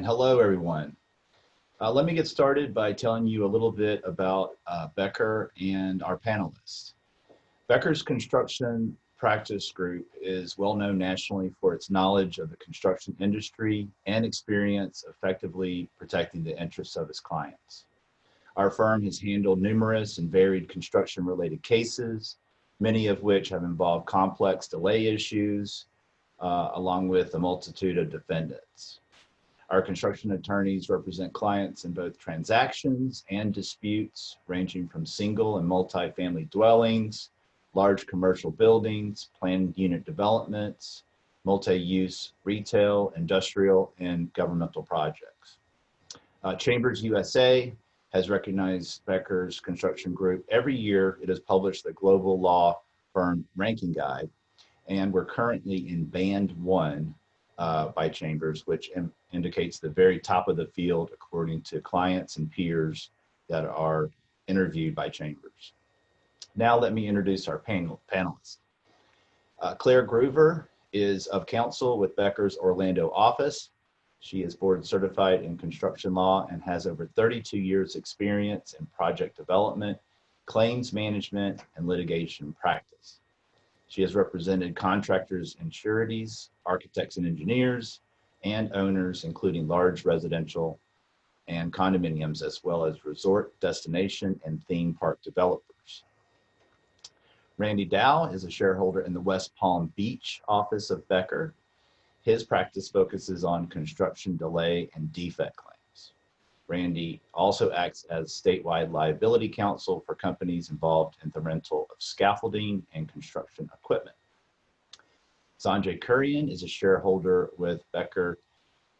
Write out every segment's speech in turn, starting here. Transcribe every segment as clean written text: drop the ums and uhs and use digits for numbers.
And hello, everyone. Let me get started by telling you a little bit about Becker and our panelists. Becker's Construction Practice Group is well known nationally for its knowledge of the construction industry and experience effectively protecting the interests of its clients. Our firm has handled numerous and varied construction-related cases, many of which have involved complex delay issues, along with a multitude of defendants. Our construction attorneys represent clients in both transactions and disputes ranging from single and multi-family dwellings, large commercial buildings, planned unit developments, multi-use retail, industrial, and governmental projects. Chambers USA has recognized Becker's Construction Group. Every year it has published the Global Law Firm Ranking Guide, and we're currently in Band 1 by Chambers, which indicates the very top of the field according to clients and peers that are interviewed by Chambers. Now let me introduce our panelists. Claire Groover is of counsel with Becker's Orlando office. She is board certified in construction law and has over 32 years experience in project development, claims management, and litigation practice. She has represented contractors and sureties, architects and engineers, and owners, including large residential and condominiums, as well as resort, destination, and theme park developers. Randy Dow is a shareholder in the West Palm Beach office of Becker. His practice focuses on construction delay and defect claims. Randy also acts as statewide liability counsel for companies involved in the rental of scaffolding and construction equipment. Sanjay Kurian is a shareholder with Becker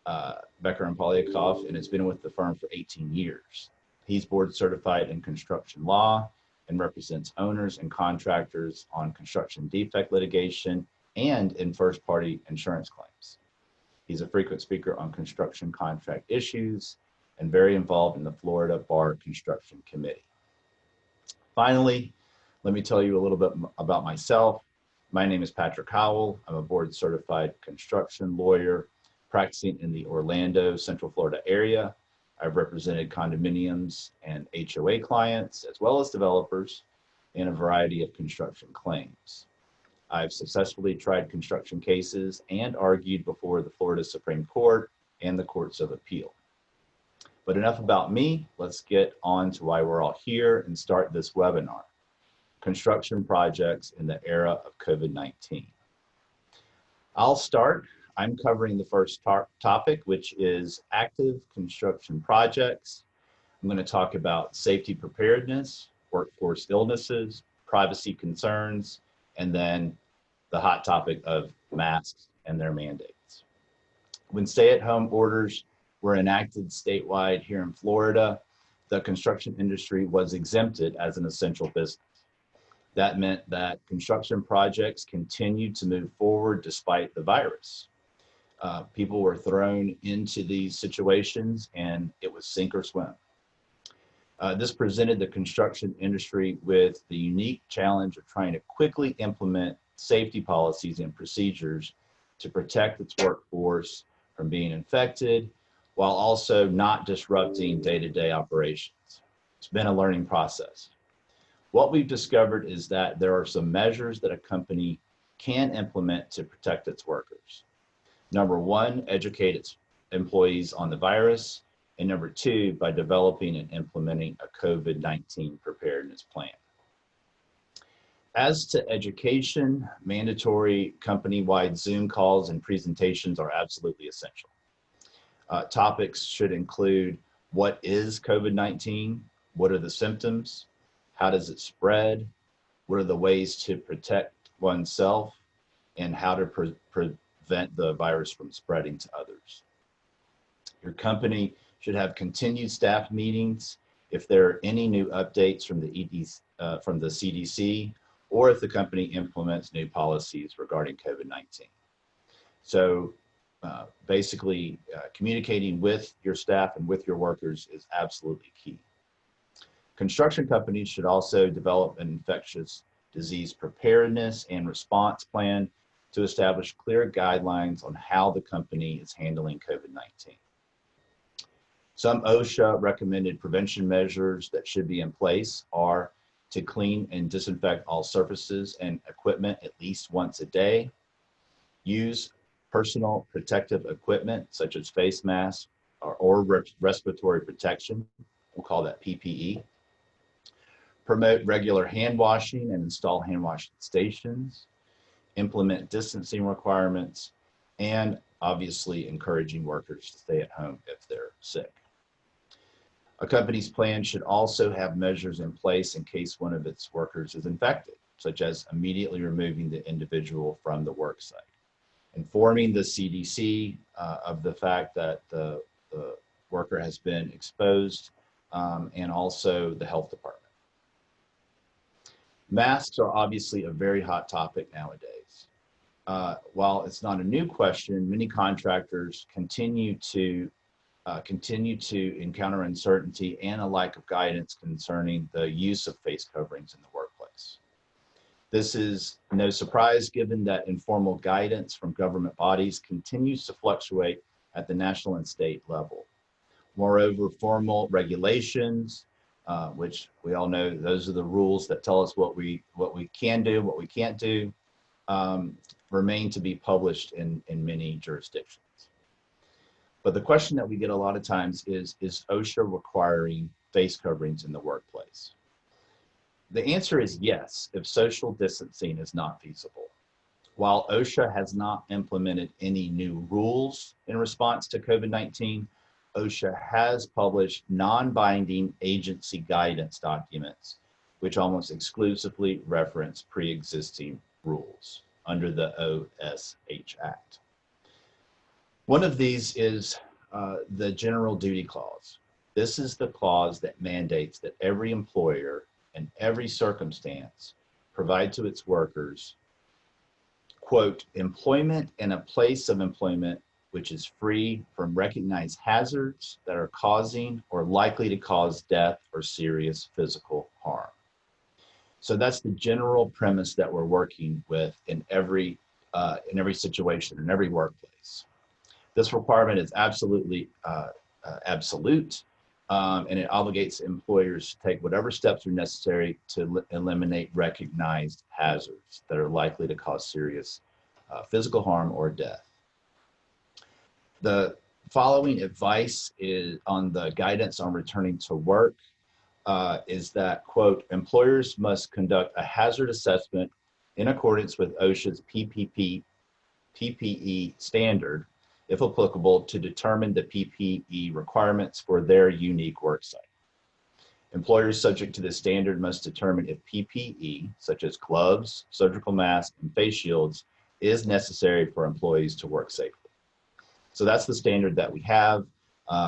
and Polyakov and has been with the firm for 18 years. He's board certified in construction law and represents owners and contractors on construction defect litigation and in first-party insurance claims. He's a frequent speaker on construction contract issues and very involved in the Florida Bar Construction Committee. Finally, let me tell you a little bit about myself. My name is Patrick Howell. I'm a board certified construction lawyer practicing in the Orlando, Central Florida area. I've represented condominiums and HOA clients, as well as developers, in a variety of construction claims. I've successfully tried construction cases and argued before the Florida Supreme Court and the Courts of Appeal. But enough about me. Let's get on to why we're all here and start this webinar: construction projects in the era of COVID-19. I'll start. I'm covering the first topic, which is active construction projects. I'm going to talk about safety preparedness, workforce illnesses, privacy concerns, and then the hot topic of masks and their mandates. When stay-at-home orders were enacted statewide here in Florida, the construction industry was exempted as an essential business. That meant that construction projects continued to move forward despite the virus. People were thrown into these situations and it was sink or swim. This presented the construction industry with the unique challenge of trying to quickly implement safety policies and procedures to protect its workforce from being infected, while also not disrupting day-to-day operations. It's been a learning process. What we've discovered is that there are some measures that a company can implement to protect its workers. Number one, educate its employees on the virus. And number two, by developing and implementing a COVID-19 preparedness plan. As to education, mandatory company-wide Zoom calls and presentations are absolutely essential. Topics should include: what is COVID-19? What are the symptoms? How does it spread? What are the ways to protect oneself? And how to prevent the virus from spreading to others. Your company should have continued staff meetings if there are any new updates from the CDC, or if the company implements new policies regarding COVID-19. So basically, communicating with your staff and with your workers is absolutely key. Construction companies should also develop an infectious disease preparedness and response plan to establish clear guidelines on how the company is handling COVID-19. Some OSHA recommended prevention measures that should be in place are to clean and disinfect all surfaces and equipment at least once a day, use personal protective equipment such as face masks or respiratory protection, we'll call that PPE, promote regular hand washing and install hand washing stations, implement distancing requirements, and obviously encouraging workers to stay at home if they're sick. A company's plan should also have measures in place in case one of its workers is infected, such as immediately removing the individual from the work site, informing the CDC of the fact that the worker has been exposed, and also the health department. Masks are obviously a very hot topic nowadays. While it's not a new question, many contractors continue to encounter uncertainty and a lack of guidance concerning the use of face coverings in the workplace. This is no surprise given that informal guidance from government bodies continues to fluctuate at the national and state level. Moreover, formal regulations, which we all know those are the rules that tell us what we can do, what we can't do, remain to be published in many jurisdictions. But the question that we get a lot of times is OSHA requiring face coverings in the workplace? The answer is yes, if social distancing is not feasible. While OSHA has not implemented any new rules in response to COVID-19, OSHA has published non-binding agency guidance documents, which almost exclusively reference pre-existing rules under the OSH Act. One of these is the General Duty Clause. This is the clause that mandates that every employer in every circumstance provide to its workers, quote, employment in a place of employment which is free from recognized hazards that are causing or likely to cause death or serious physical harm. So that's the general premise that we're working with in every situation, in every workplace. This requirement is absolutely absolute, and it obligates employers to take whatever steps are necessary to eliminate recognized hazards that are likely to cause serious physical harm or death. The following advice is on the guidance on returning to work is that, quote, employers must conduct a hazard assessment in accordance with OSHA's PPE standard, if applicable, to determine the PPE requirements for their unique worksite. Employers subject to this standard must determine if PPE, such as gloves, surgical masks, and face shields, is necessary for employees to work safely. So that's the standard that we have,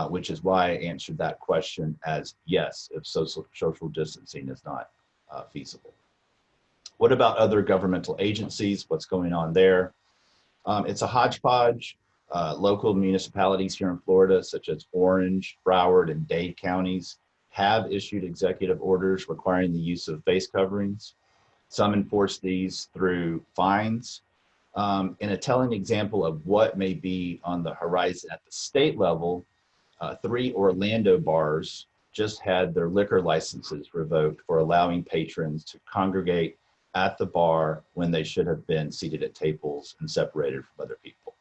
which is why I answered that question as yes, if social distancing is not feasible. What about other governmental agencies? What's going on there? It's a hodgepodge. Local municipalities here in Florida, such as Orange, Broward, and Dade counties, have issued executive orders requiring the use of face coverings. Some enforce these through fines. In a telling example of what may be on the horizon at the state level, 3 Orlando bars just had their liquor licenses revoked for allowing patrons to congregate at the bar when they should have been seated at tables and separated from other people.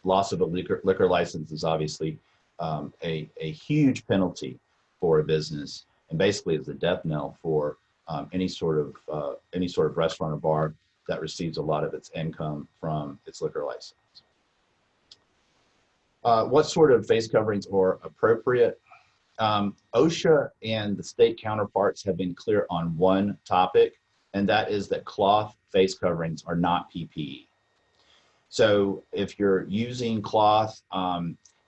Loss of a liquor license is obviously a huge penalty for a business, and basically is the death knell for any sort of restaurant or bar that receives a lot of its income from its liquor license. What sort of face coverings are appropriate? OSHA and the state counterparts have been clear on one topic, and that is that cloth face coverings are not PPE. So if you're using cloth,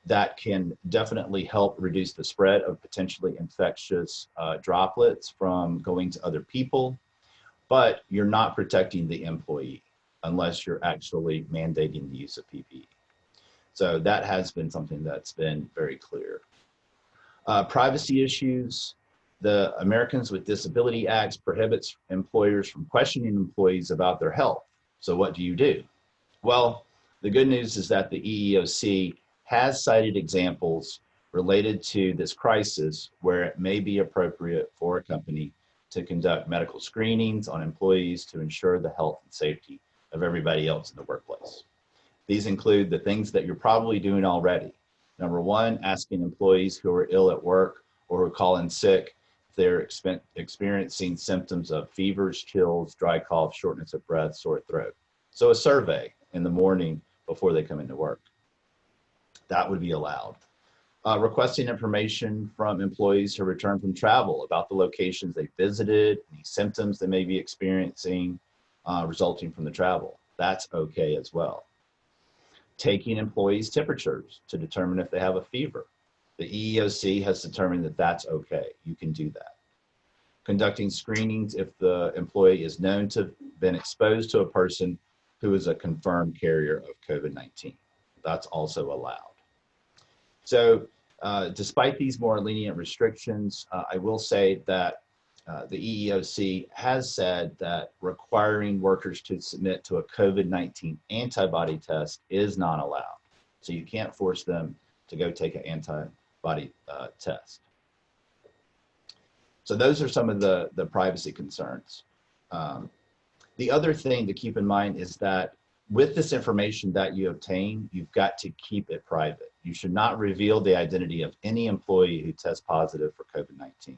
that can definitely help reduce the spread of potentially infectious droplets from going to other people, but you're not protecting the employee unless you're actually mandating the use of PPE. So that has been something that's been very clear. Privacy issues. The Americans with Disability Act prohibits employers from questioning employees about their health. So what do? Well, the good news is that the EEOC has cited examples related to this crisis where it may be appropriate for a company to conduct medical screenings on employees to ensure the health and safety of everybody else in the workplace. These include the things that you're probably doing already. Number one, asking employees who are ill at work or who call in sick if they're experiencing symptoms of fevers, chills, dry cough, shortness of breath, sore throat. So a survey in the morning before they come into work. That would be allowed. Requesting information from employees who return from travel about the locations they visited, any symptoms they may be experiencing resulting from the travel. That's okay as well. Taking employees' temperatures to determine if they have a fever. The EEOC has determined that that's okay. You can do that. Conducting screenings if the employee is known to have been exposed to a person who is a confirmed carrier of COVID-19. That's also allowed. So despite these more lenient restrictions, I will say that the EEOC has said that requiring workers to submit to a COVID-19 antibody test is not allowed. So you can't force them to go take an antibody test. So those are some of the privacy concerns. The other thing to keep in mind is that with this information that you obtain, you've got to keep it private. You should not reveal the identity of any employee who tests positive for COVID-19.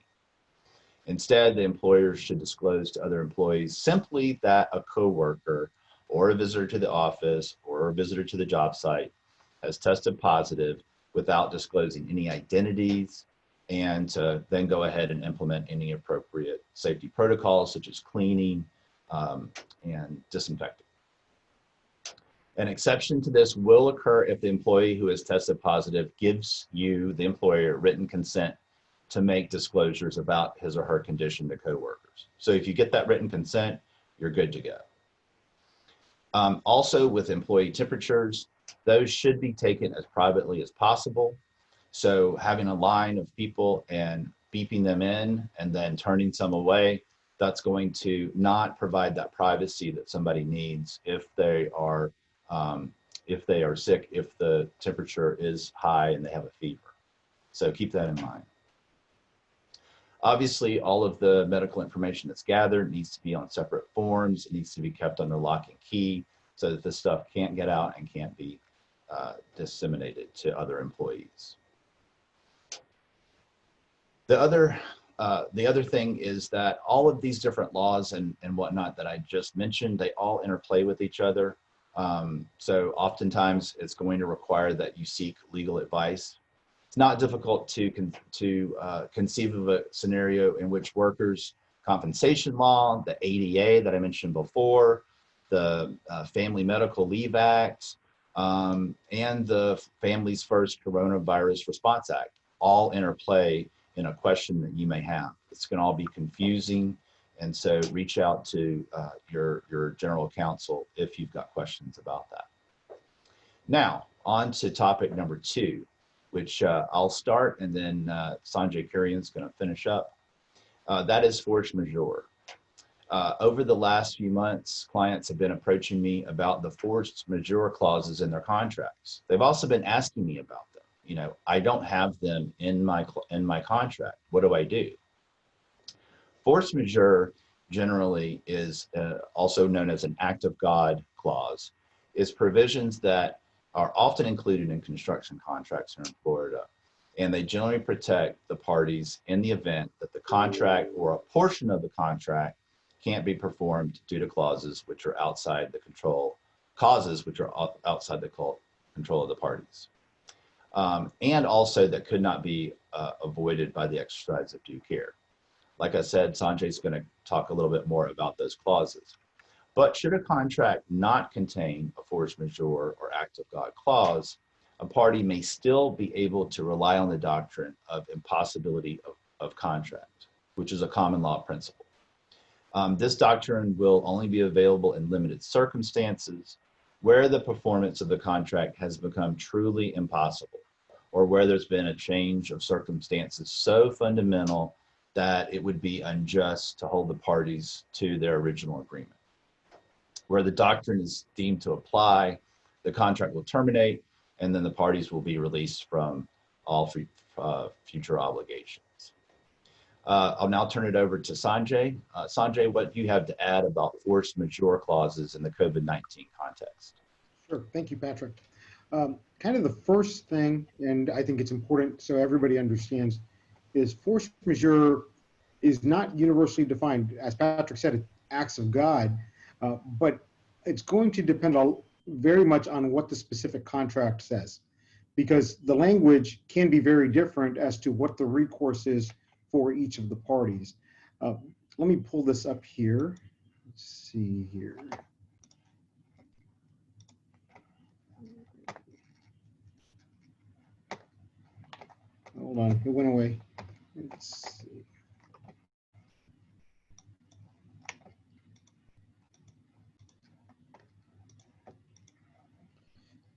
Instead, the employer should disclose to other employees simply that a coworker or a visitor to the office or a visitor to the job site has tested positive without disclosing any identities, and then go ahead and implement any appropriate safety protocols such as cleaning and disinfecting. An exception to this will occur if the employee who has tested positive gives you, the employer, written consent to make disclosures about his or her condition to coworkers. So if you get that written consent, you're good to go. Also with employee temperatures, those should be taken as privately as possible. So having a line of people and beeping them in and then turning some away, that's going to not provide that privacy that somebody needs if they are sick, if the temperature is high and they have a fever. So keep that in mind. Obviously, all of the medical information that's gathered needs to be on separate forms. It needs to be kept under lock and key so that this stuff can't get out and can't be disseminated to other employees. The other thing is that all of these different laws and whatnot that I just mentioned, they all interplay with each other. So oftentimes it's going to require that you seek legal advice. It's not difficult to conceive of a scenario in which workers' compensation law, the ADA that I mentioned before, the Family Medical Leave Act, and the Families First Coronavirus Response Act all interplay in a question that you may have. It's going to all be confusing, and so reach out to your general counsel if you've got questions about that. Now, on to topic number 2, which I'll start, and then Sanjay Kurian's going to finish up. That is force majeure. Over the last few months, clients have been approaching me about the force majeure clauses in their contracts. They've also been asking me about them. You know, I don't have them in my contract. What do I do? Force majeure generally is also known as an act of God clause, is provisions that are often included in construction contracts here in Florida, and they generally protect the parties in the event that the contract or a portion of the contract can't be performed due to clauses which are outside the control, outside the control of the parties. And also that could not be avoided by the exercise of due care. Like I said, Sanjay's going to talk a little bit more about those clauses. But should a contract not contain a force majeure or act of God clause, a party may still be able to rely on the doctrine of impossibility of contract, which is a common law principle. This doctrine will only be available in limited circumstances where the performance of the contract has become truly impossible, or where there's been a change of circumstances so fundamental that it would be unjust to hold the parties to their original agreement. Where the doctrine is deemed to apply, the contract will terminate, and then the parties will be released from all future obligations. I'll now turn it over to Sanjay. Sanjay, what do you have to add about force majeure clauses in the COVID-19 context? Sure, thank you, Patrick. Kind of the first thing, and I think it's important so everybody understands, is force majeure is not universally defined. As Patrick said, it's acts of God, but it's going to depend very much on what the specific contract says, because the language can be very different as to what the recourse is for each of the parties. Let me pull this up here. Let's see here. Hold on, it went away. Let's see.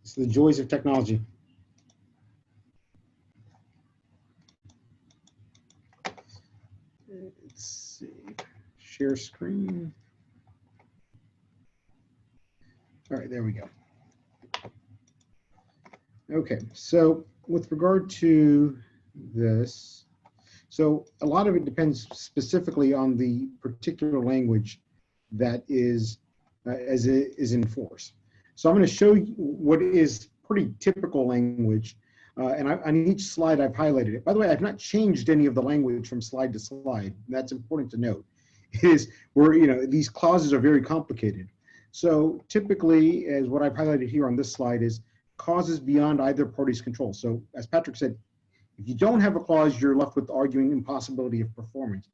It's the joys of technology. Let's see, share screen. All right, there we go. Okay, so with regard to this, so a lot of it depends specifically on the particular language that is as it is in force. So I'm going to show you what is pretty typical language, and on each slide I've highlighted it. By the way, I've not changed any of the language from slide to slide. That's important to note. These clauses are very complicated. So typically, as what I've highlighted here on this slide is causes beyond either party's control. So as Patrick said, if you don't have a clause, you're left with arguing impossibility of performance.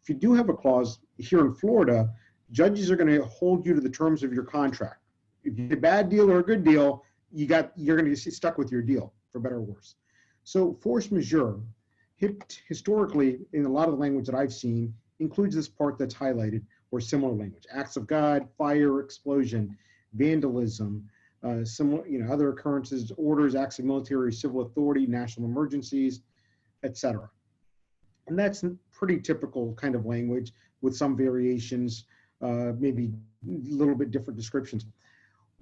If you do have a clause, here in Florida, judges are going to hold you to the terms of your contract. If you get a bad deal or a good deal, you're going to get stuck with your deal, for better or worse. So force majeure, historically, in a lot of the language that I've seen, includes this part that's highlighted, or similar language: acts of God, fire, explosion, vandalism, similar, other occurrences, orders, acts of military or civil authority, national emergencies, etc. And that's pretty typical kind of language with some variations, maybe a little bit different descriptions.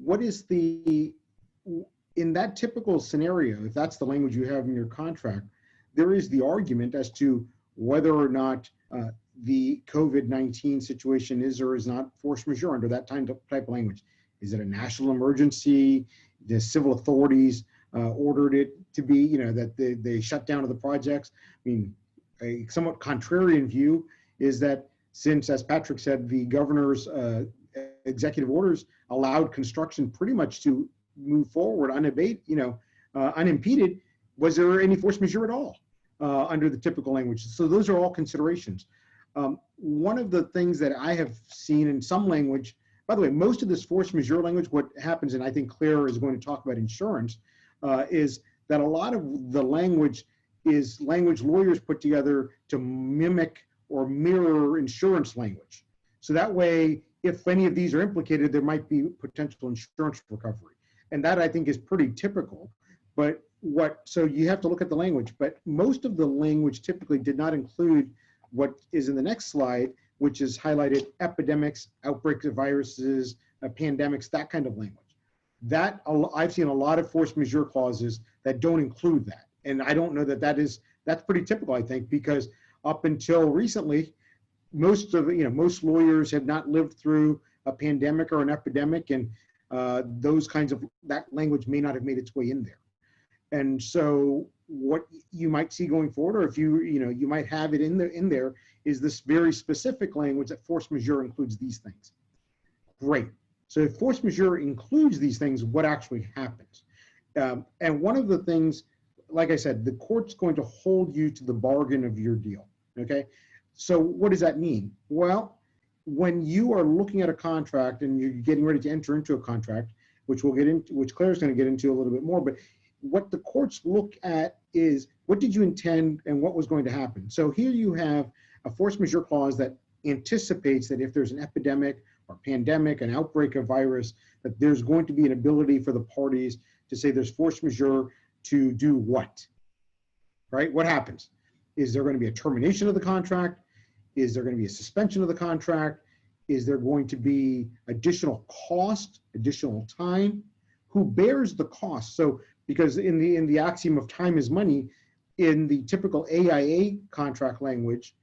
What is in that typical scenario, if that's the language you have in your contract, there is the argument as to whether or not the COVID-19 situation is or is not force majeure under that type of language. Is it a national emergency? The civil authorities ordered it to be, that they shut down the projects. I mean, a somewhat contrarian view is that since, as Patrick said, the governor's executive orders allowed construction pretty much to move forward unimpeded, was there any force majeure at all under the typical language? So those are all considerations. One of the things that I have seen in some language, by the way, most of this force majeure language, what happens, and I think Claire is going to talk about insurance, is that a lot of the language is language lawyers put together to mimic or mirror insurance language. So that way, if any of these are implicated, there might be potential insurance recovery. And that I think is pretty typical. But so you have to look at the language, but most of the language typically did not include what is in the next slide, which is highlighted: epidemics, outbreaks of viruses, pandemics, that kind of language. That I've seen a lot of force majeure clauses that don't include that. And I don't know that's pretty typical, I think, because up until recently, most lawyers have not lived through a pandemic or an epidemic, and that language may not have made its way in there. And so what you might see going forward, or if you might have it in there, is this very specific language that force majeure includes these things. Great. So if force majeure includes these things, what actually happens? And one of the things, like I said, the court's going to hold you to the bargain of your deal, okay? So what does that mean? Well, when you are looking at a contract and you're getting ready to enter into a contract, which Claire's going to get into a little bit more, but what the courts look at is what did you intend and what was going to happen. So here you have a force majeure clause that anticipates that if there's an epidemic or pandemic, an outbreak of virus, that there's going to be an ability for the parties to say there's force majeure to do what, right? What happens? Is there going to be a termination of the contract? Is there going to be a suspension of the contract? Is there going to be additional cost, additional time? Who bears the cost? So, because in the axiom of time is money, in the typical AIA contract language,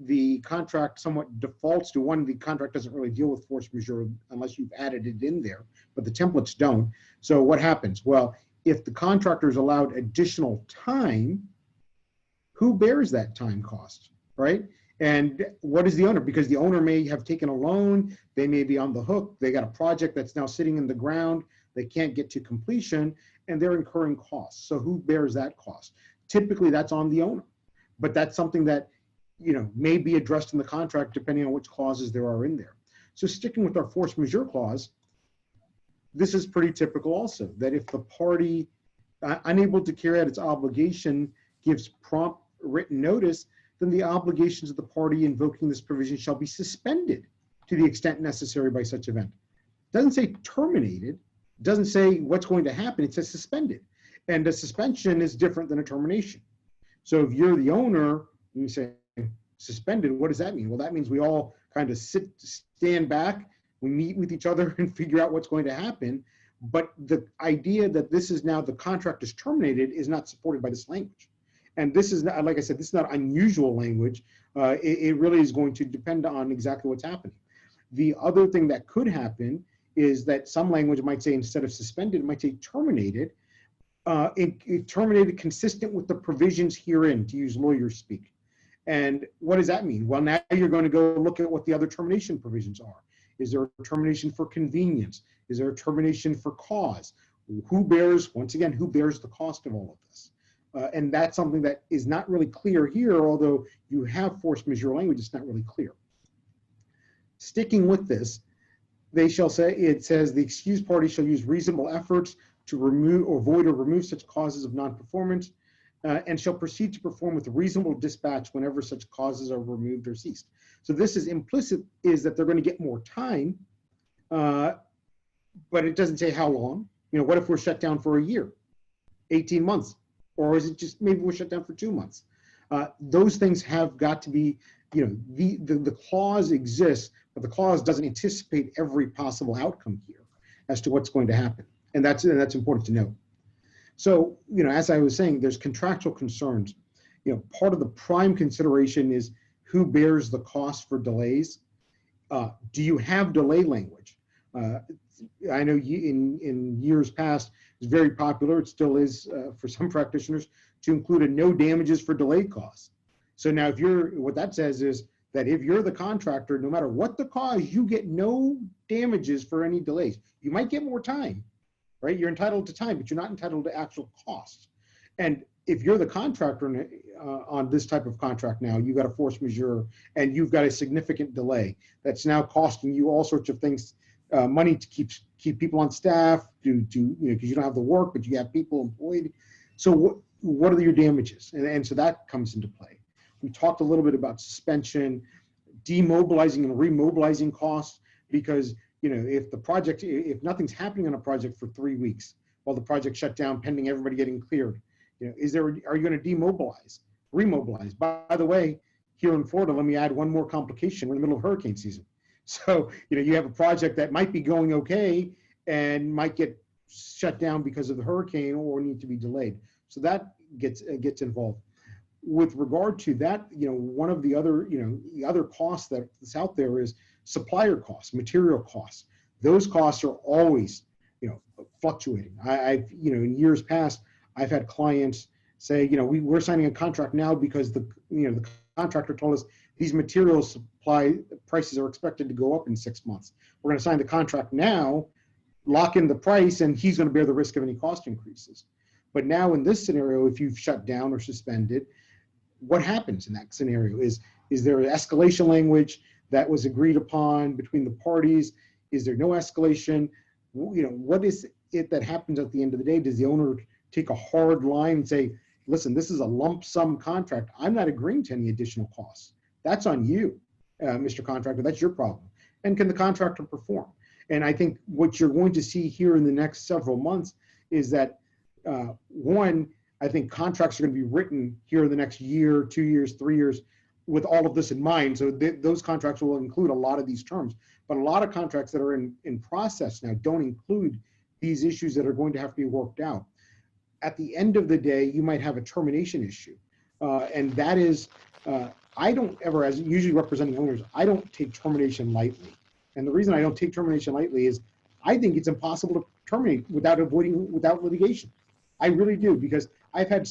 the contract somewhat defaults to one, the contract doesn't really deal with force majeure unless you've added it in there, but the templates don't. So what happens? Well, if the contractor is allowed additional time, who bears that time cost, right? And what is the owner? Because the owner may have taken a loan, they may be on the hook, they got a project that's now sitting in the ground, they can't get to completion, and they're incurring costs. So who bears that cost? Typically that's on the owner, but that's something that, you know, may be addressed in the contract depending on which clauses there are in there. So sticking with our force majeure clause, this is pretty typical also, that if the party unable to carry out its obligation gives prompt written notice, then the obligations of the party invoking this provision shall be suspended to the extent necessary by such event. It doesn't say terminated, it doesn't say what's going to happen, it says suspended. And a suspension is different than a termination. So if you're the owner, you say suspended, what does that mean? Well, that means we all kind of stand back, we meet with each other and figure out what's going to happen. But the idea that this is now the contract is terminated is not supported by this language. And this is not, like I said, this is not unusual language. It really is going to depend on exactly what's happening. The other thing that could happen is that some language might say, instead of suspended, it might say terminated. It terminated consistent with the provisions herein, to use lawyer speak. And what does that mean? Well, now you're going to go look at what the other termination provisions are. Is there a termination for convenience? Is there a termination for cause? Who bears, once again, who bears the cost of all of this? And that's something that is not really clear here, although you have force majeure language, it's not really clear. Sticking with this, they shall say, it says the excused party shall use reasonable efforts to remove or avoid or remove such causes of non-performance and shall proceed to perform with reasonable dispatch whenever such causes are removed or ceased. So this is implicit, is that they're going to get more time, but it doesn't say how long. You know, what if we're shut down for a year, 18 months? Or is it just maybe we're shut down for 2 months? Those things have got to be, you know, the clause exists, but the clause doesn't anticipate every possible outcome here as to what's going to happen. And that's important to know. So, you know, as I was saying, there's contractual concerns. You know, part of the prime consideration is who bears the cost for delays. Do you have delay language? I know in years past, it's very popular, it still is for some practitioners, to include a no damages for delay costs. So now if what that says is that if you're the contractor, no matter what the cause, you get no damages for any delays. You might get more time, right? You're entitled to time, but you're not entitled to actual costs. And if you're the contractor on this type of contract now, you've got a force majeure and you've got a significant delay that's now costing you all sorts of things, money to keep people on staff, you know, because you don't have the work, but you have people employed. So what are your damages? And so that comes into play. We talked a little bit about suspension, demobilizing and remobilizing costs, because, you know, if nothing's happening on a project for 3 weeks while the project shut down pending everybody getting cleared, you know, are you going to demobilize, remobilize? By the way, here in Florida, let me add one more complication. We're in the middle of hurricane season. So, you know, you have a project that might be going okay and might get shut down because of the hurricane or need to be delayed. So that gets involved. With regard to that, you know, one of the other, you know, the other costs that's out there is supplier costs, material costs. Those costs are always, you know, fluctuating. I've, you know, in years past, I've had clients say, you know, we're signing a contract now because the contractor told us these material supply prices are expected to go up in 6 months. We're going to sign the contract now, lock in the price, and he's going to bear the risk of any cost increases. But now in this scenario, if you've shut down or suspended, what happens in that scenario? Is there an escalation language that was agreed upon between the parties? Is there no escalation? You know, what is it that happens at the end of the day? Does the owner take a hard line and say, listen, this is a lump sum contract, I'm not agreeing to any additional costs? That's on you, Mr. Contractor, that's your problem. And can the contractor perform? And I think what you're going to see here in the next several months is that, one, I think contracts are going to be written here in the next year, 2 years, 3 years, with all of this in mind. So those contracts will include a lot of these terms. But a lot of contracts that are in process now don't include these issues that are going to have to be worked out. At the end of the day, you might have a termination issue. and that is, I don't ever, as usually representing owners, I don't take termination lightly. And the reason I don't take termination lightly is I think it's impossible to terminate without litigation. I really do, because I've had,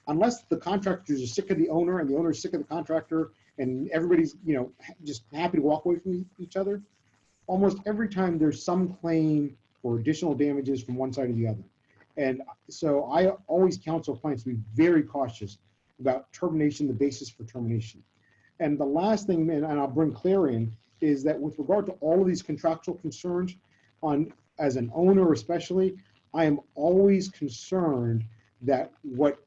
unless the contractors are sick of the owner and the owner is sick of the contractor and everybody's, just happy to walk away from each other, almost every time there's some claim for additional damages from one side or the other. And so I always counsel clients to be very cautious about termination, the basis for termination. And the last thing, and I'll bring Clarion, is that with regard to all of these contractual concerns, as an owner especially, I am always concerned that what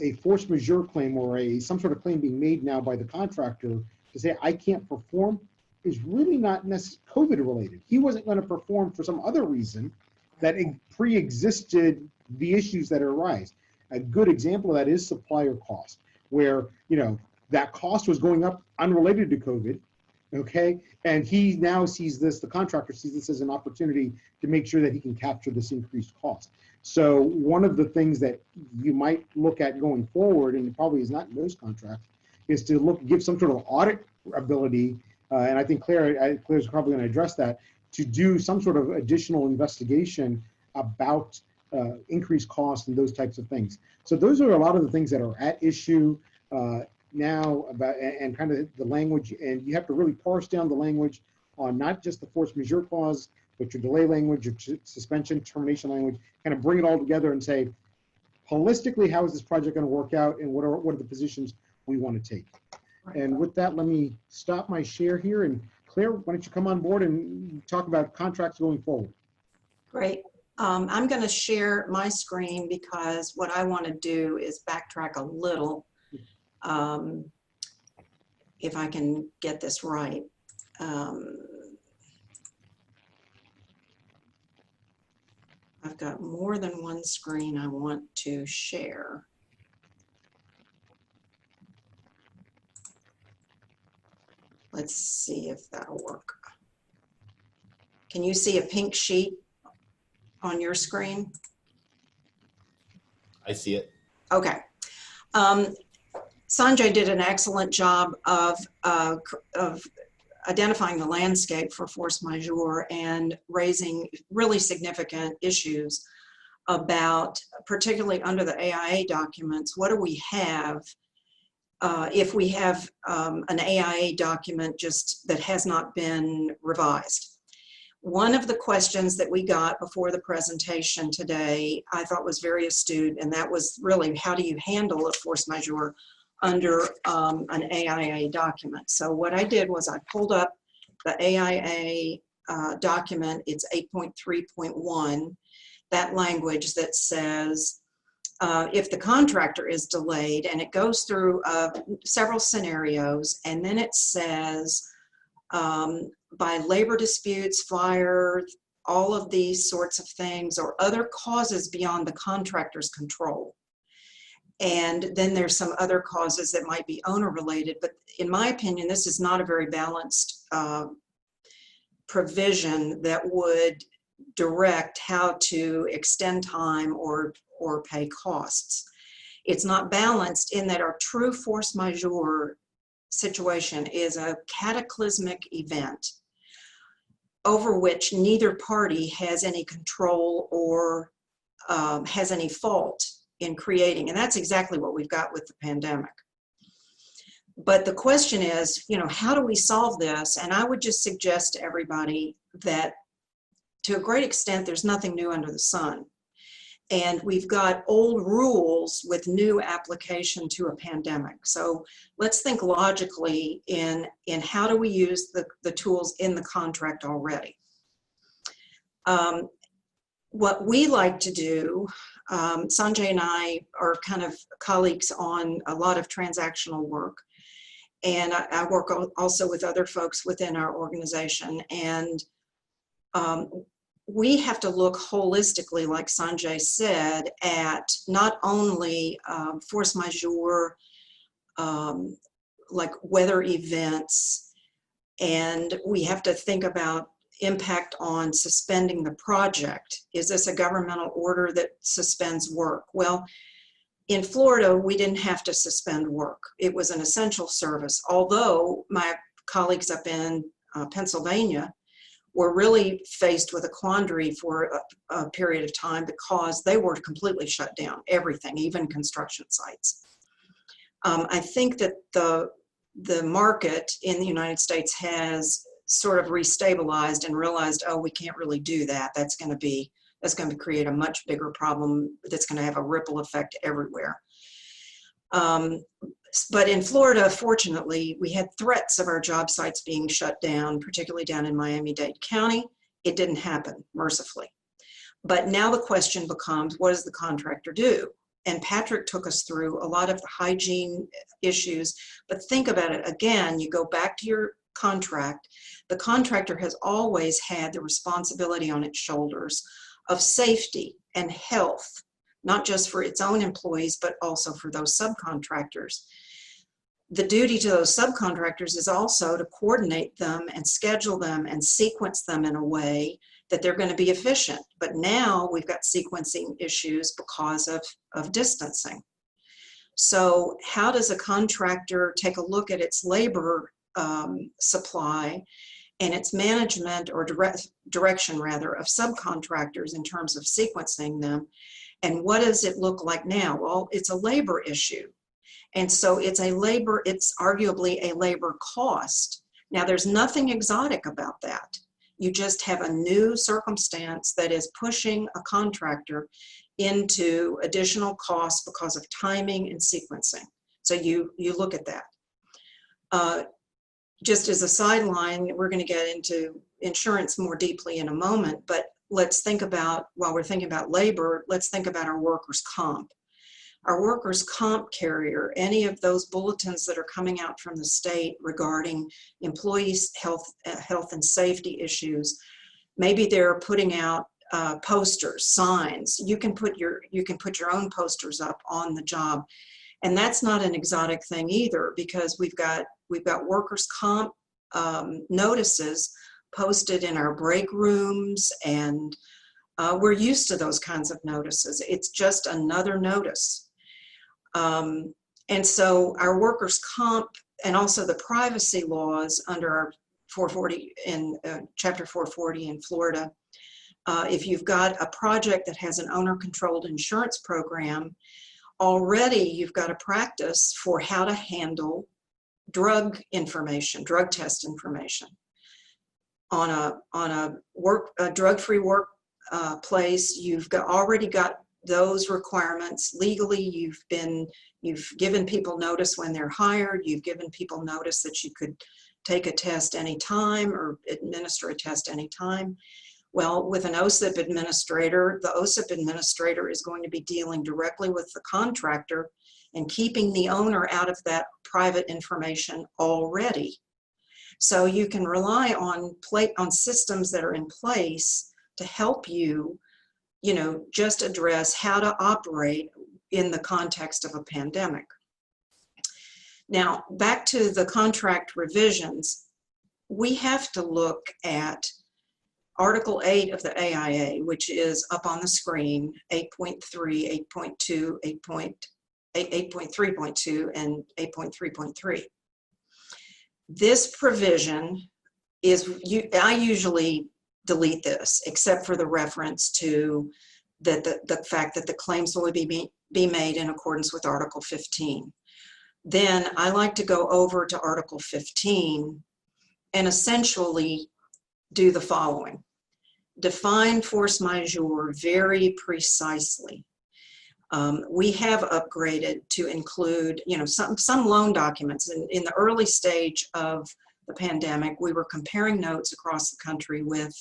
a force majeure claim or some sort of claim being made now by the contractor to say I can't perform is really not necessarily COVID related. He wasn't going to perform for some other reason that pre-existed the issues that arise. A good example of that is supplier cost, where that cost was going up unrelated to COVID, okay? And he now sees this, the contractor sees this as an opportunity to make sure that he can capture this increased cost. So one of the things that you might look at going forward, and it probably is not in most contracts, is to give some sort of audit ability, and I think Claire's probably going to address that, to do some sort of additional investigation about increased costs and those types of things. So those are a lot of the things that are at issue now about, and kind of the language, and you have to really parse down the language on not just the force majeure clause, but your delay language, your suspension, termination language, kind of bring it all together and say, holistically, how is this project going to work out, and what are the positions we want to take? And with that, let me stop my share here. And Claire, why don't you come on board and talk about contracts going forward? Great. I'm going to share my screen because what I want to do is backtrack a little, if I can get this right. I've got more than one screen I want to share. Let's see if that'll work. Can you see a pink sheet on your screen? I see it. Okay. Sanjay did an excellent job of identifying the landscape for force majeure and raising really significant issues about, particularly under the AIA documents, what do we have if we have an AIA document just that has not been revised. One of the questions that we got before the presentation today I thought was very astute, and that was really, how do you handle a force majeure under an AIA document? So what I did was I pulled up the AIA document. It's 8.3.1, that language that says, if the contractor is delayed, and it goes through several scenarios, and then it says, by labor disputes, fire, all of these sorts of things, or other causes beyond the contractor's control. And then there's some other causes that might be owner related, but in my opinion, this is not a very balanced provision that would direct how to extend time or pay costs. It's not balanced in that our true force majeure situation is a cataclysmic event over which neither party has any control or has any fault in creating. And that's exactly what we've got with the pandemic. But the question is, how do we solve this? And I would just suggest to everybody that to a great extent, there's nothing new under the sun. And we've got old rules with new application to a pandemic. So let's think logically in how do we use the tools in the contract already. What we like to do, Sanjay and I are kind of colleagues on a lot of transactional work. And I work also with other folks within our organization. And we have to look holistically, like Sanjay said, at not only force majeure, like weather events, and we have to think about impact on suspending the project. Is this a governmental order that suspends work? Well, In Florida, we didn't have to suspend work. It was an essential service, although my colleagues up in Pennsylvania were really faced with a quandary for a period of time because they were completely shut down, everything, even construction sites. I think that the market in the United States has sort of restabilized and realized, oh, we can't really do that. That's going to create a much bigger problem that's going to have a ripple effect everywhere. But in Florida, fortunately, we had threats of our job sites being shut down, particularly down in Miami-Dade County. It didn't happen, mercifully. But now the question becomes, what does the contractor do? And Patrick took us through a lot of the hygiene issues, but think about it again, you go back to your contract. The contractor has always had the responsibility on its shoulders of safety and health, not just for its own employees, but also for those subcontractors. The duty to those subcontractors is also to coordinate them and schedule them and sequence them in a way that they're going to be efficient. But now we've got sequencing issues because of distancing. So how does a contractor take a look at its labor supply and its management or direction rather of subcontractors in terms of sequencing them? And what does it look like now? Well, it's a labor issue. And so it's arguably a labor cost. Now there's nothing exotic about that. You just have a new circumstance that is pushing a contractor into additional costs because of timing and sequencing. So you look at that. Just as a sideline, we're going to get into insurance more deeply in a moment, but let's think about, while we're thinking about labor, let's think about our workers' comp. Our workers' comp carrier, any of those bulletins that are coming out from the state regarding employees' health and safety issues, maybe they're putting out posters, signs. You can put your own posters up on the job, and that's not an exotic thing either, because we've got workers' comp notices posted in our break rooms, and we're used to those kinds of notices. It's just another notice. And so our workers' comp and also the privacy laws under our 440 in Chapter 440 in Florida, if you've got a project that has an owner-controlled insurance program, already you've got a practice for how to handle drug information, drug test information. On a drug-free work place, you've already got those requirements legally. You've given people notice when they're hired. You've given people notice that you could take a test anytime or administer a test anytime. Well, with an OSIP administrator, the OSIP administrator is going to be dealing directly with the contractor and keeping the owner out of that private information already. So you can rely on systems that are in place to help you, just address how to operate in the context of a pandemic. Now, back to the contract revisions, we have to look at Article 8 of the AIA, which is up on the screen, 8.3, 8.2, 8.3.2, and 8.3.3. This provision is, I usually delete this, except for the reference to the fact that the claims will be made in accordance with Article 15. Then I like to go over to Article 15 and essentially do the following. Define force majeure very precisely. We have upgraded to include, some loan documents. In the early stage of the pandemic, we were comparing notes across the country with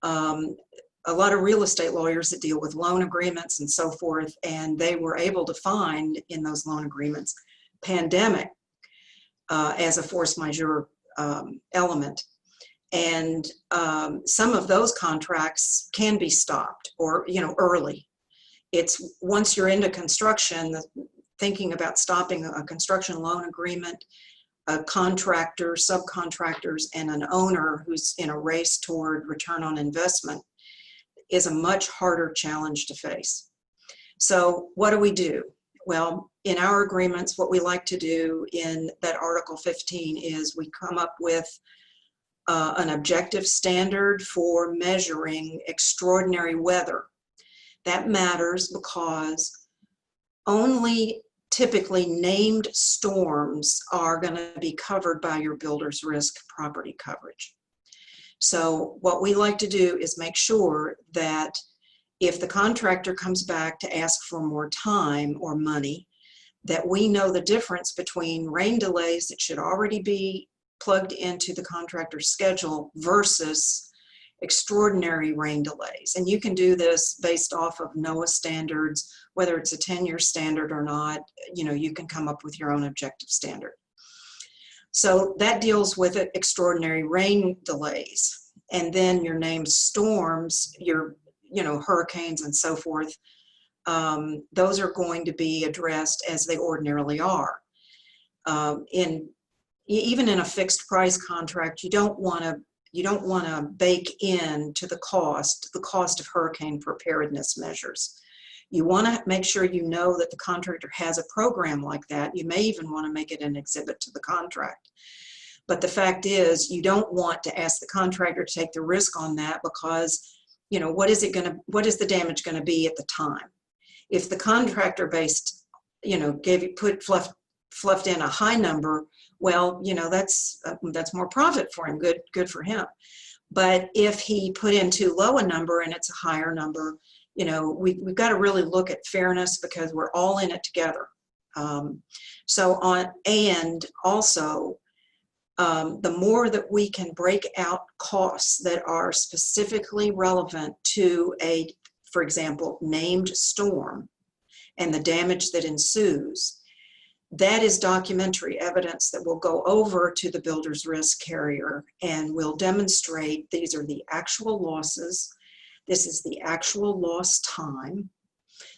a lot of real estate lawyers that deal with loan agreements and so forth, and they were able to find in those loan agreements pandemic as a force majeure element. And some of those contracts can be stopped or, early. It's once you're into construction, thinking about stopping a construction loan agreement, a contractor, subcontractors, and an owner who's in a race toward return on investment is a much harder challenge to face. So what do? Well, in our agreements, what we like to do in that Article 15 is we come up with an objective standard for measuring extraordinary weather. That matters because only typically named storms are going to be covered by your builder's risk property coverage. So what we like to do is make sure that if the contractor comes back to ask for more time or money, that we know the difference between rain delays that should already be plugged into the contractor's schedule versus extraordinary rain delays. And you can do this based off of NOAA standards, whether it's a 10-year standard or not, you can come up with your own objective standard. So that deals with extraordinary rain delays. And then your named storms, your hurricanes and so forth, those are going to be addressed as they ordinarily are. Even in a fixed price contract, you don't want to bake in to the cost of hurricane preparedness measures. You want to make sure you know that the contractor has a program like that. You may even want to make it an exhibit to the contract. But the fact is, you don't want to ask the contractor to take the risk on that because, what is the damage going to be at the time? If the contractor fluffed in a high number, well, that's more profit for him. Good for him. But if he put in too low a number and it's a higher number, we've got to really look at fairness because we're all in it together. The more that we can break out costs that are specifically relevant to for example, named storm and the damage that ensues, that is documentary evidence that will go over to the builder's risk carrier and will demonstrate these are the actual losses. This is the actual lost time.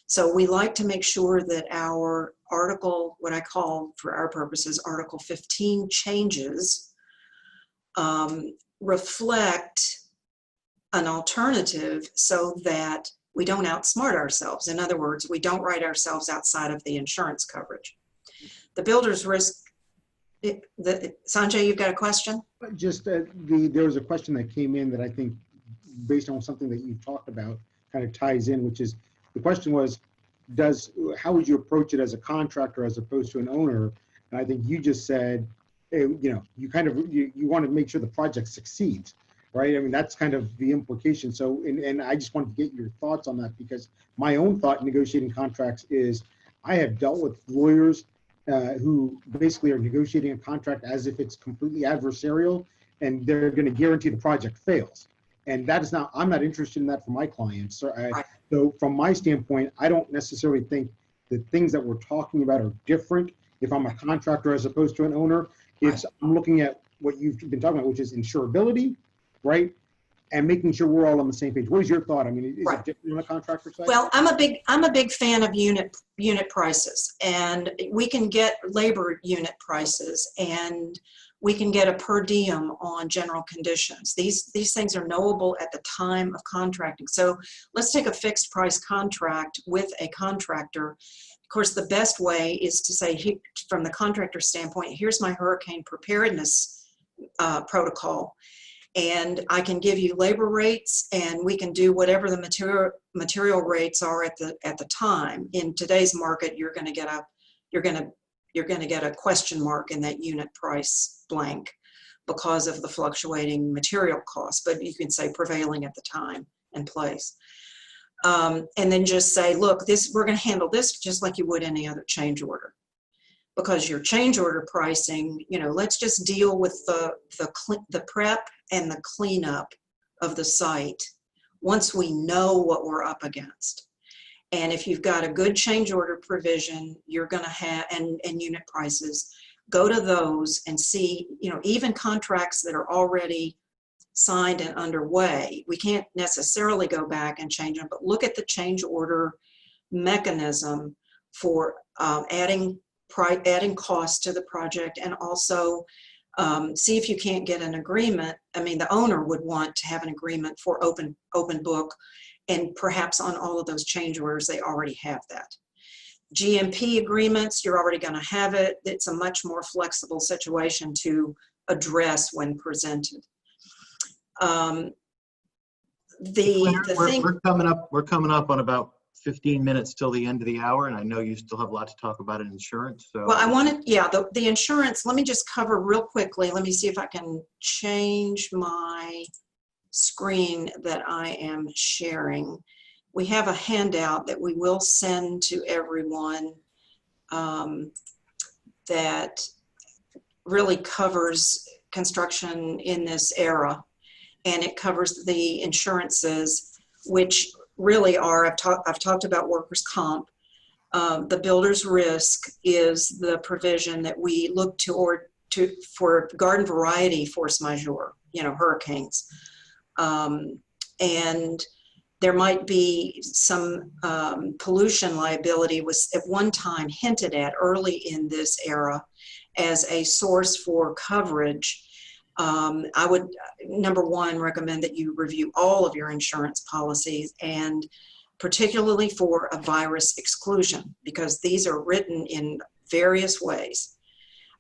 So we like to make sure that our article, what I call for our purposes, Article 15 changes, reflect an alternative so that we don't outsmart ourselves. In other words, we don't write ourselves outside of the insurance coverage. The builder's risk, Sanjay, you've got a question? Just there was a question that came in that I think, based on something that you've talked about, kind of ties in, which is, the question was, how would you approach it as a contractor as opposed to an owner? And I think you just said, you want to make sure the project succeeds, right? I mean, that's kind of the implication. So, and I just wanted to get your thoughts on that, because my own thought in negotiating contracts is, I have dealt with lawyers who basically are negotiating a contract as if it's completely adversarial and they're going to guarantee the project fails. And that is not, I'm not interested in that for my clients. So from my standpoint, I don't necessarily think the things that we're talking about are different if I'm a contractor as opposed to an owner. I'm looking at what you've been talking about, which is insurability, right? And making sure we're all on the same page. What is your thought? I mean, is it different on the contractor side? Well, I'm a big fan of unit prices, and we can get labor unit prices, and we can get a per diem on general conditions. These things are knowable at the time of contracting. So let's take a fixed price contract with a contractor. Of course, the best way is to say, from the contractor standpoint, here's my hurricane preparedness protocol. And I can give you labor rates, and we can do whatever the material rates are at the time. In today's market, you're going to get a question mark in that unit price blank because of the fluctuating material costs. But you can say prevailing at the time and place, and then just say, look, we're going to handle this just like you would any other change order. Because your change order pricing, let's just deal with the prep and the cleanup of the site once we know what we're up against. And if you've got a good change order provision, you're going to have, and unit prices, go to those and see, even contracts that are already signed and underway, we can't necessarily go back and change them, but look at the change order mechanism for adding costs to the project, and also see if you can't get an agreement. I mean, the owner would want to have an agreement for open book, and perhaps on all of those change orders, they already have that. GMP agreements, you're already going to have it. It's a much more flexible situation to address when presented. Claire, The thing, we're coming up on about 15 minutes till the end of the hour, and I know you still have a lot to talk about in insurance. So well, I wanted, yeah, the insurance, let me just cover real quickly. Let me see if I can change my screen that I am sharing. We have a handout that we will send to everyone that really covers construction in this era. And it covers the insurances, which really are, I've talked about workers' comp. The builder's risk is the provision that we look for garden variety force majeure, hurricanes. And there might be some pollution liability was at one time hinted at early in this era as a source for coverage. I would, number one, recommend that you review all of your insurance policies, and particularly for a virus exclusion, because these are written in various ways.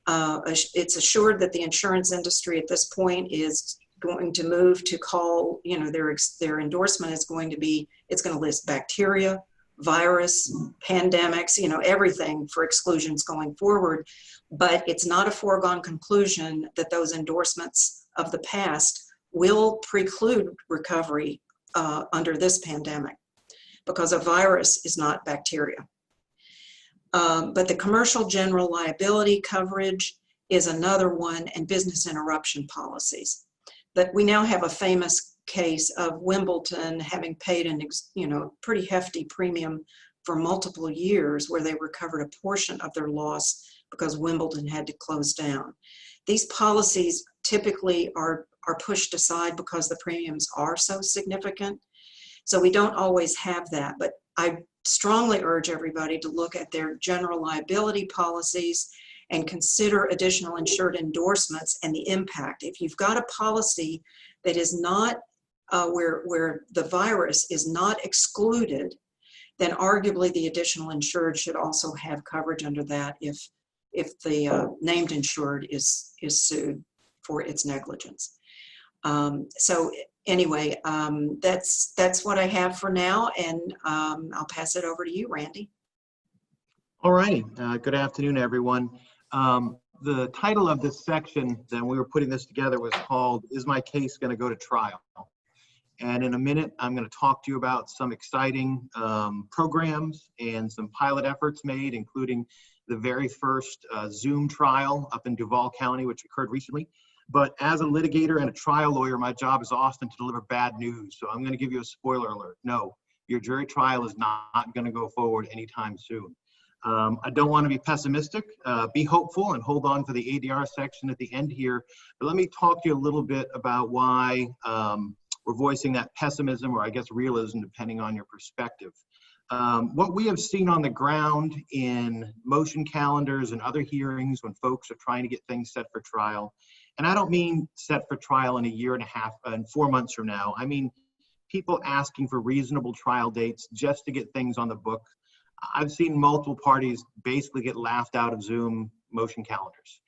It's assured that the insurance industry at this point is going to move to call, their endorsement is going to be, it's going to list bacteria, virus, pandemics, everything for exclusions going forward. But it's not a foregone conclusion that those endorsements of the past will preclude recovery under this pandemic, because a virus is not bacteria. But the commercial general liability coverage is another one, and business interruption policies. But we now have a famous case of Wimbledon having paid an pretty hefty premium for multiple years, where they recovered a portion of their loss because Wimbledon had to close down. These policies typically are pushed aside because the premiums are so significant. So we don't always have that, but I strongly urge everybody to look at their general liability policies and consider additional insured endorsements and the impact. If you've got a policy that is not where the virus is not excluded, then arguably the additional insured should also have coverage under that if the named insured is sued for its negligence. So anyway, that's what I have for now, and I'll pass it over to you, Randy. all righty. Good afternoon, everyone. The title of this section, then we were putting this together, was called, "Is My Case Going to Go to Trial?" And in a minute, I'm going to talk to you about some exciting programs and some pilot efforts made, including the very first Zoom trial up in Duval County, which occurred recently. But as a litigator and a trial lawyer, my job is often to deliver bad news. So I'm going to give you a spoiler alert. No, your jury trial is not going to go forward anytime soon. I don't want to be pessimistic. Be hopeful and hold on for the ADR section at the end here. But let me talk to you a little bit about why we're voicing that pessimism, or I guess realism, depending on your perspective. What we have seen on the ground in motion calendars and other hearings when folks are trying to get things set for trial, and I don't mean set for trial in a year and a half and 4 months from now. I mean people asking for reasonable trial dates just to get things on the book. I've seen multiple parties basically get laughed out of Zoom motion calendars.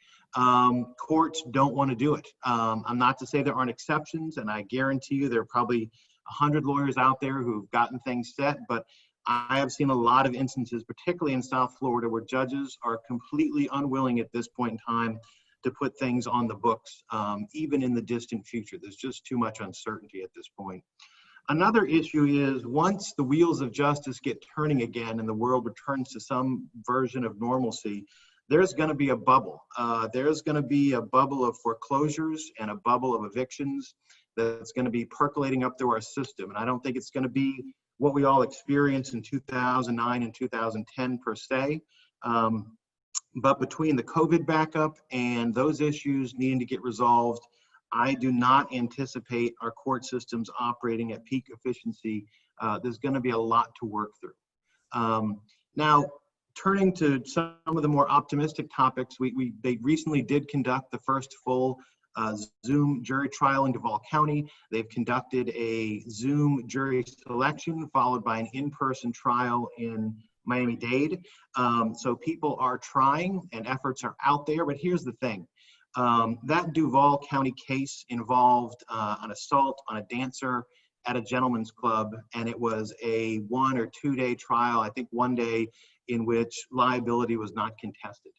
Courts don't want to do it. I'm not to say there aren't exceptions, and I guarantee you there are probably 100 lawyers out there who've gotten things set, but I have seen a lot of instances, particularly in South Florida, where judges are completely unwilling at this point in time to put things on the books, even in the distant future. There's just too much uncertainty at this point. Another issue is, once the wheels of justice get turning again and the world returns to some version of normalcy, there's going to be a bubble. There's going to be a bubble of foreclosures and a bubble of evictions that's going to be percolating up through our system. And I don't think it's going to be what we all experienced in 2009 and 2010 per se. But between the COVID backup and those issues needing to get resolved, I do not anticipate our court systems operating at peak efficiency. There's going to be a lot to work through. Now, turning to some of the more optimistic topics, they recently did conduct the first full Zoom jury trial in Duval County. They've conducted a Zoom jury selection followed by an in-person trial in Miami-Dade. So people are trying and efforts are out there, but here's the thing. That Duval County case involved an assault on a dancer at a gentleman's club, and it was a 1 or 2 day trial, I think 1 day, in which liability was not contested.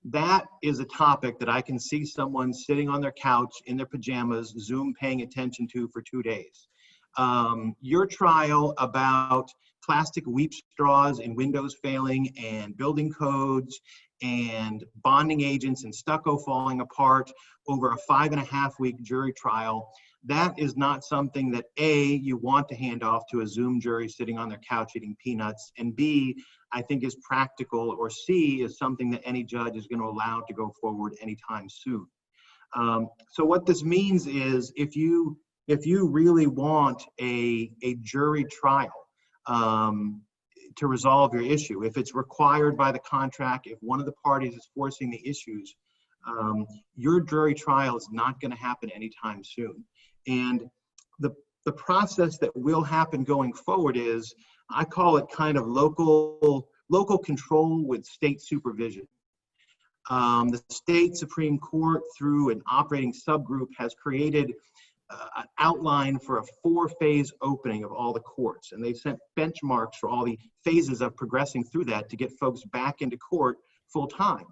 That is a topic that I can see someone sitting on their couch in their pajamas, Zoom paying attention to for 2 days. Your trial about plastic weep straws in windows failing and building codes and bonding agents and stucco falling apart over a 5.5-week jury trial, that is not something that A, you want to hand off to a Zoom jury sitting on their couch eating peanuts, and B, I think is practical, or C, is something that any judge is going to allow to go forward anytime soon. So what this means is if you really want a jury trial to resolve your issue, if it's required by the contract, if one of the parties is forcing the issues, your jury trial is not going to happen anytime soon. And the process that will happen going forward is, I call it kind of local control with state supervision. The state Supreme Court, through an operating subgroup, has created an outline for a 4-phase opening of all the courts. And they've set benchmarks for all the phases of progressing through that to get folks back into court full time.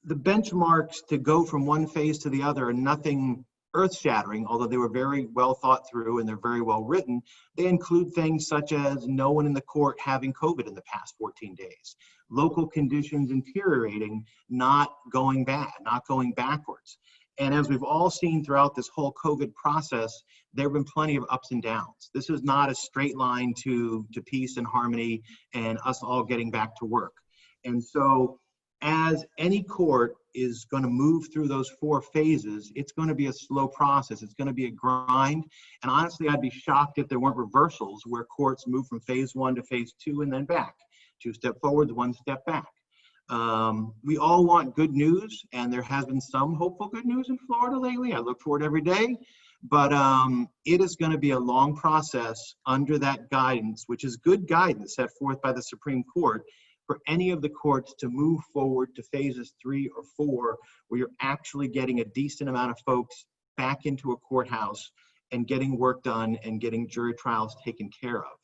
The benchmarks to go from one phase to the other are nothing earth-shattering, although they were very well thought through and they're very well written. They include things such as no one in the court having COVID in the past 14 days, local conditions deteriorating, not going bad, not going backwards. And as we've all seen throughout this whole COVID process, there have been plenty of ups and downs. This is not a straight line to peace and harmony and us all getting back to work. And so as any court is going to move through those 4 phases, it's going to be a slow process. It's going to be a grind. And honestly, I'd be shocked if there weren't reversals where courts move from phase 1 to phase 2 and then back. 2 step forwards, 1 step back. We all want good news, and there has been some hopeful good news in Florida lately. I look for it every day. But it is going to be a long process under that guidance, which is good guidance set forth by the Supreme Court, for any of the courts to move forward to phases 3 or 4, where you're actually getting a decent amount of folks back into a courthouse and getting work done and getting jury trials taken care of.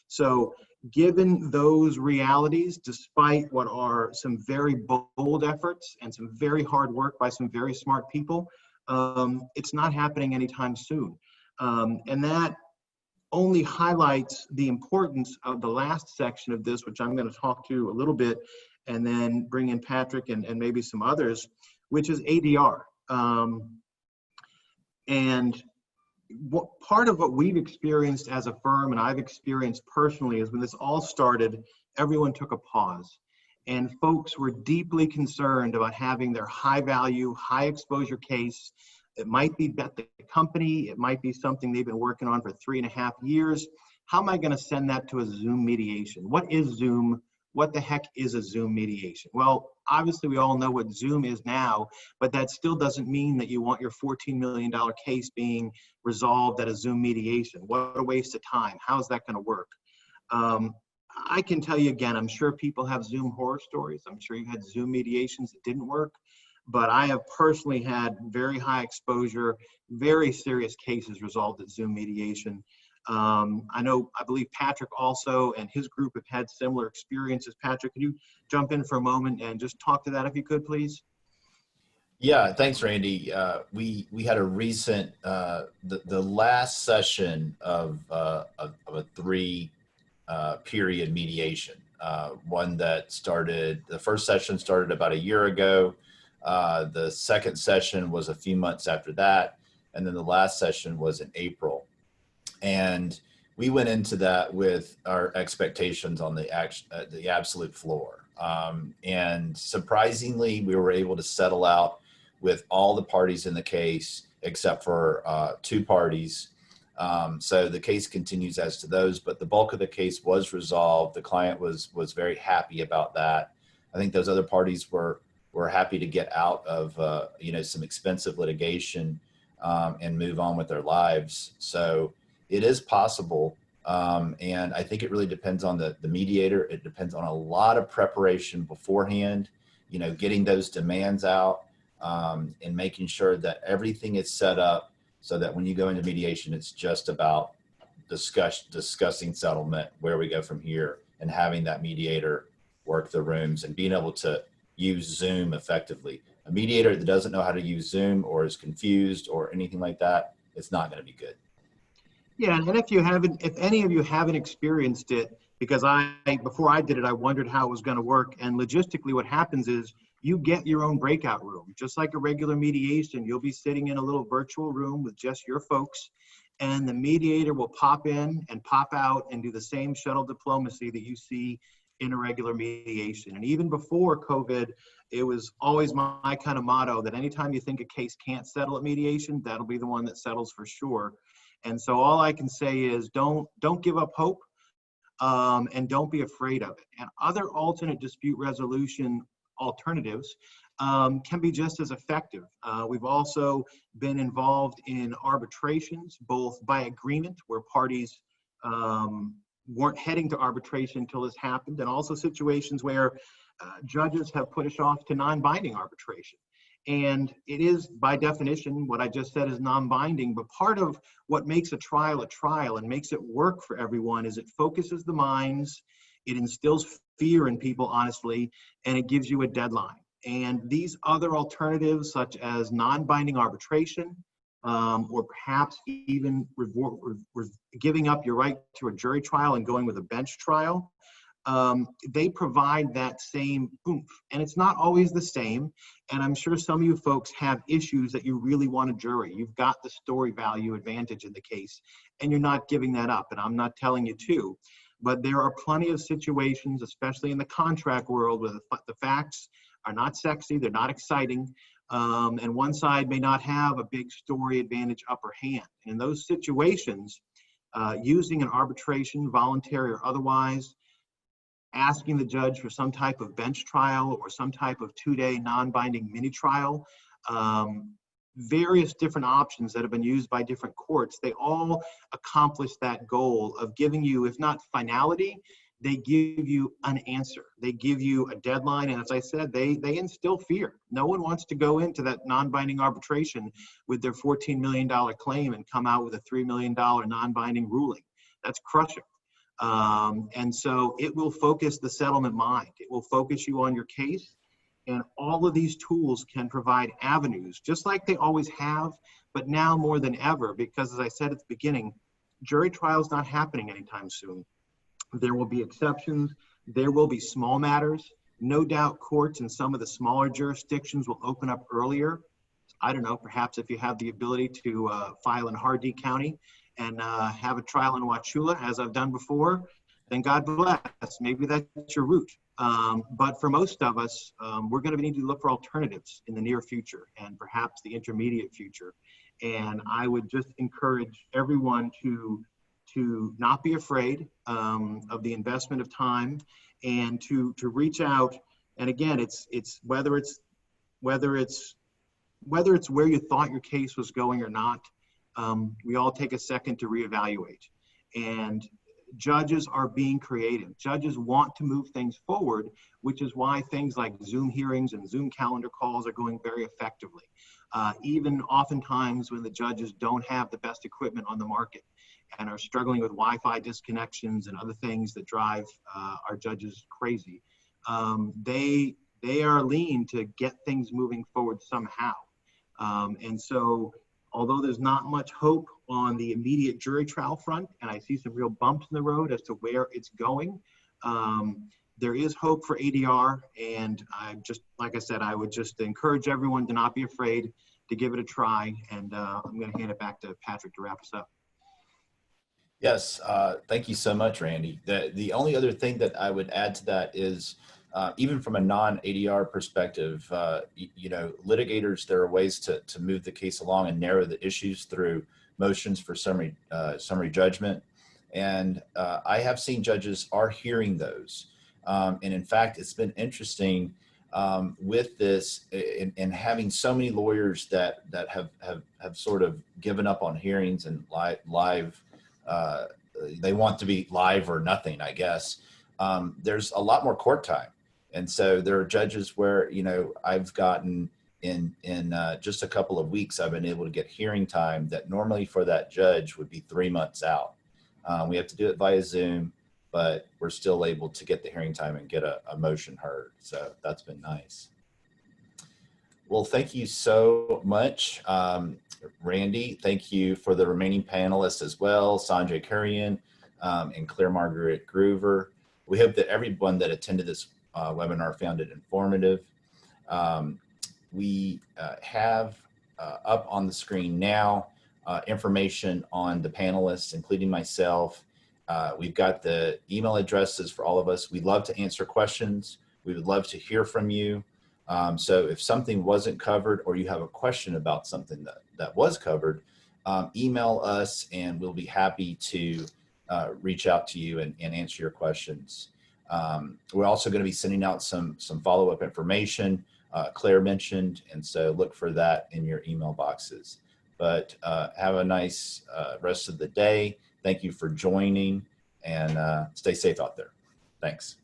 So given those realities, despite what are some very bold efforts and some very hard work by some very smart people, it's not happening anytime soon. And that only highlights the importance of the last section of this, which I'm going to talk to a little bit, and then bring in Patrick and maybe some others, which is ADR. And part of what we've experienced as a firm, and I've experienced personally, is when this all started, everyone took a pause. And folks were deeply concerned about having their high value, high exposure case. It might be at the company, it might be something they've been working on for 3.5 years. How am I going to send that to a Zoom mediation? What is Zoom? What the heck is a Zoom mediation? Well, obviously we all know what Zoom is now, but that still doesn't mean that you want your $14 million case being resolved at a Zoom mediation. What a waste of time. How is that going to work? I can tell you again, I'm sure people have Zoom horror stories. I'm sure you've had Zoom mediations that didn't work. But I have personally had very high exposure, very serious cases resolved at Zoom mediation. I believe Patrick also and his group have had similar experiences. Patrick, can you jump in for a moment and just talk to that if you could, please? Yeah, thanks, Randy. We had a recent, the last session of a 3 period mediation, one that started, the first session started about a year ago. The second session was a few months after that, and then the last session was in April. And we went into that with our expectations on the absolute floor. And surprisingly, we were able to settle out with all the parties in the case except for 2 parties. So the case continues as to those, but the bulk of the case was resolved. The client was very happy about that. I think those other parties were happy to get out of some expensive litigation and move on with their lives. So it is possible And I think it really depends on the mediator. It depends on a lot of preparation beforehand, you know, getting those demands out, and making sure that everything is set up so that when you go into mediation, it's just about discussing settlement, where we go from here, and having that mediator work the rooms and being able to use Zoom effectively. A mediator that doesn't know how to use Zoom or is confused or anything like that, it's not going to be good. Yeah, and if any of you haven't experienced it, because before I did it, I wondered how it was going to work. And logistically, what happens is you get your own breakout room, just like a regular mediation. You'll be sitting in a little virtual room with just your folks, and the mediator will pop in and pop out and do the same shuttle diplomacy that you see in a regular mediation. And even before COVID, it was always my kind of motto that anytime you think a case can't settle at mediation, that'll be the one that settles for sure. And so all I can say is don't give up hope, and don't be afraid of it. And other alternate dispute resolution alternatives can be just as effective. We've also been involved in arbitrations, both by agreement, where parties weren't heading to arbitration until this happened, and also situations where judges have put us off to non-binding arbitration. And it is, by definition, what I just said is non-binding, but part of what makes a trial and makes it work for everyone is it focuses the minds, it instills fear in people, honestly, and it gives you a deadline. And these other alternatives, such as non-binding arbitration, or perhaps even giving up your right to a jury trial and going with a bench trial, they provide that same oomph. And it's not always the same. And I'm sure some of you folks have issues that you really want a jury. You've got the story value advantage in the case, and you're not giving that up. And I'm not telling you to. But there are plenty of situations, especially in the contract world, where the facts are not sexy, they're not exciting, and one side may not have a big story advantage upper hand. And in those situations, using an arbitration, voluntary or otherwise, asking the judge for some type of bench trial or some type of 2-day non-binding mini trial, various different options that have been used by different courts, they all accomplish that goal of giving you, if not finality, they give you an answer. They give you a deadline. And as I said, they instill fear. No one wants to go into that non-binding arbitration with their $14 million claim and come out with a $3 million non-binding ruling. That's crushing. And so it will focus the settlement mind. It will focus you on your case. And all of these tools can provide avenues, just like they always have, but now more than ever, because as I said at the beginning, jury trial is not happening anytime soon. There will be exceptions. There will be small matters. No doubt courts in some of the smaller jurisdictions will open up earlier. I don't know, perhaps if you have the ability to file in Hardee County and have a trial in Wauchula, as I've done before, then God bless. Maybe that's your route. But for most of us, we're going to need to look for alternatives in the near future and perhaps the intermediate future. And I would just encourage everyone to not be afraid of the investment of time and to reach out. And again, it's whether it's where you thought your case was going or not, we all take a second to reevaluate. And judges are being creative. Judges want to move things forward, which is why things like Zoom hearings and Zoom calendar calls are going very effectively. Even oftentimes when the judges don't have the best equipment on the market and are struggling with Wi-Fi disconnections and other things that drive our judges crazy, they are lean to get things moving forward somehow. And so although there's not much hope on the immediate jury trial front, and I see some real bumps in the road as to where it's going, there is hope for ADR. And like I said, I would just encourage everyone to not be afraid to give it a try. And I'm going to hand it back to Patrick to wrap us up. Yes, thank you so much, Randy. The only other thing that I would add to that is, even from a non-ADR perspective, litigators, there are ways to move the case along and narrow the issues through motions for summary judgment. And I have seen judges are hearing those. And in fact, it's been interesting with this and having so many lawyers that have sort of given up on hearings and live they want to be live or nothing, I guess. There's a lot more court time. And so there are judges where, you know, I've gotten in just a couple of weeks, I've been able to get hearing time that normally for that judge would be 3 months out. We have to do it via Zoom, but we're still able to get the hearing time and get a motion heard. So that's been nice. Well, thank you so much. Randy, thank you for the remaining panelists as well, Sanjay, Kurian, and Claramargaret Groover. We hope that everyone that attended this webinar found it informative. We have up on the screen now information on the panelists, including myself. We've got the email addresses for all of us. We'd love to answer questions. We would love to hear from you. So if something wasn't covered or you have a question about something that was covered, email us and we'll be happy to reach out to you and answer your questions. We're also going to be sending out some follow-up information Claire mentioned, and so look for that in your email boxes. But have a nice rest of the day. Thank you for joining, and stay safe out there. Thanks.